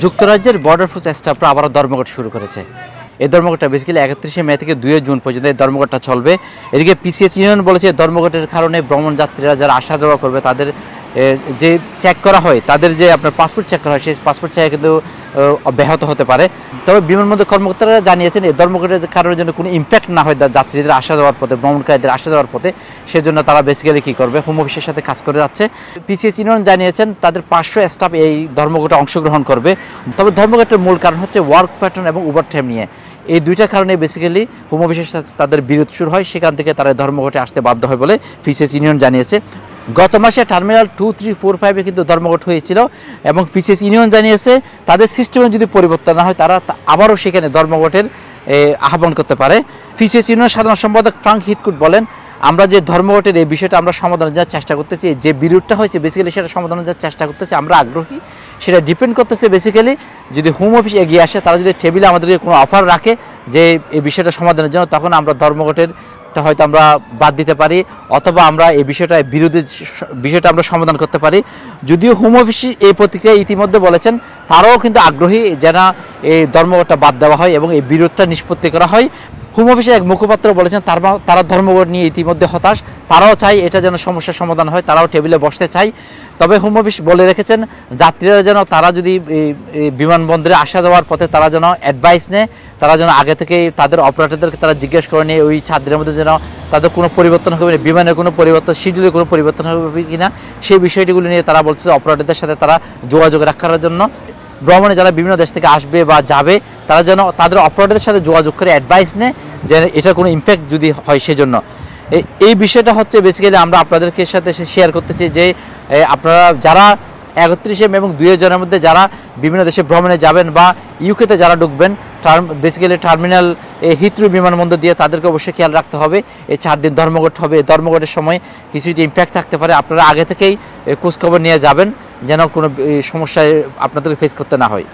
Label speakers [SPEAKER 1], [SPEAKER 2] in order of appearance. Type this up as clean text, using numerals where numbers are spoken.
[SPEAKER 1] যুক্তরাজ্যের border force স্টাফরা আবারও ধর্মঘট শুরু করেছে। এই ধর্মঘটটা বেসিক্যালি 31শে মে থেকে 2 জুন পর্যন্ত এই ধর্মঘটটা চলবে। এদিকে পিসিএস ইউনিয়ন বলেছে ধর্মঘটের কারণে ভ্রমণ যাত্রীরা যারা আসা যাওয়া করবে তাদের যে চেক করা হয়, তাদের যে আপনার পাসপোর্ট চেক করা হয়, সেই পাসপোর্ট চেক কিন্তু ব্যাহত হতে পারে। তবে বিমানবন্দর কর্মকর্তারা জানিয়েছেন এই ধর্মঘটের কারণে যেন কোনো ইম্প্যাক্ট না হয় যাত্রীদের আসা যাওয়ার পথে, ভ্রমণকারীদের আসা যাওয়ার পথে, সেজন্য তারা বেসিক্যালি কী করবে, হোম অফিসের সাথে কাজ করে যাচ্ছে। পিসিএস ইউনিয়ন জানিয়েছেন তাদের 500 স্টাফ এই ধর্মঘটে অংশগ্রহণ করবে। তবে ধর্মঘটের মূল কারণ হচ্ছে ওয়ার্ক প্যাটার্ন এবং ওভারটাইম নিয়ে। এই দুইটা কারণে বেসিক্যালি হোম অফিসের সাথে তাদের বিরোধ শুরু হয়, সেখান থেকে তারা ধর্মঘটে আসতে বাধ্য হয় বলে পিসিএস ইউনিয়ন জানিয়েছে। গত মাসে টার্মিনাল 2, 3, 4, 5-এ কিন্তু ধর্মঘট হয়েছিল এবং পিসিএস ইউনিয়ন জানিয়েছে তাদের সিস্টেমে যদি পরিবর্তন না হয় তারা আবারও সেখানে ধর্মঘটের আহ্বান করতে পারে। পিসিএস ইউনিয়নের সাধারণ সম্পাদক ফ্রাঙ্ক হিথকুট বলেন, আমরা যে ধর্মঘটের এই বিষয়টা আমরা সমাধানের যাওয়ার চেষ্টা করতেছি, যে বিরোধটা হয়েছে বেসিক্যালি সেটা সমাধানের যাওয়ার চেষ্টা করতেছি, আমরা আগ্রহী। সেটা ডিপেন্ড করতেছে বেসিক্যালি যদি হোম অফিস এগিয়ে আসে, তারা যদি টেবিলে আমাদেরকে কোনো অফার রাখে যে এই বিষয়টা সমাধানের জন্য, তখন আমরা ধর্মঘটের হয়তো আমরা বাদ দিতে পারি, অথবা আমরা এই বিষয়টা বিরোধী বিষয়টা আমরা সমাধান করতে পারি। যদিও হোম অফিস এই প্রতিক্রিয়া ইতিমধ্যে বলেছেন তারাও কিন্তু আগ্রহী যেন এই ধর্মঘটটা বাদ দেওয়া হয় এবং এই বিরোধটা নিষ্পত্তি করা হয়। হোম অফিসের এক মুখপাত্র বলেছেন তারা ধর্মঘট নিয়ে ইতিমধ্যে হতাশ, তারাও চায় এটা যেন সমস্যার সমাধান হয়, তারাও টেবিলে বসতে চায়। তবে হোম অফিস বলে রেখেছেন যাত্রীরা যেন তারা যদি বিমানবন্দরে আসা যাওয়ার পথে তারা যেন অ্যাডভাইস নেয়, তারা যেন আগে থেকে তাদের অপারেটরদেরকে তারা জিজ্ঞেস করে নিয়ে ওই ছাত্রীদের মধ্যে যেন তাদের কোনো পরিবর্তন হবে না, বিমানের কোনো পরিবর্তন, শিডিউলের কোনো পরিবর্তন হবে কিনা সেই বিষয়টিগুলো নিয়ে তারা বলছে অপারেটরদের সাথে তারা যোগাযোগ রাখার জন্য। ভ্রমণে যারা বিভিন্ন দেশ থেকে আসবে বা যাবে তারা যেন তাদের অপারেটরদের সাথে যোগাযোগ করে অ্যাডভাইস নেয় যে এটার কোনো ইম্প্যাক্ট যদি হয় সেজন্য। এই বিষয়টা হচ্ছে বেসিক্যালি আমরা আপনাদেরকে সাথে শেয়ার করতেছি যে আপনারা যারা 31শে মে এবং 2 জনের মধ্যে যারা বিভিন্ন দেশে ভ্রমণে যাবেন বা ইউকেতে যারা ঢুকবেন, বেসিক্যালি টার্মিনাল হিথ্রো বিমানবন্দর দিয়ে তাদেরকে অবশ্যই খেয়াল রাখতে হবে। এই 4 দিন ধর্মঘট হবে, ধর্মঘটের সময় কিছু ইম্প্যাক্ট থাকতে পারে, আপনারা আগে থেকেই খোঁজখবর নিয়ে যাবেন যেন কোনো সমস্যায় আপনাদেরকে ফেস করতে না হয়।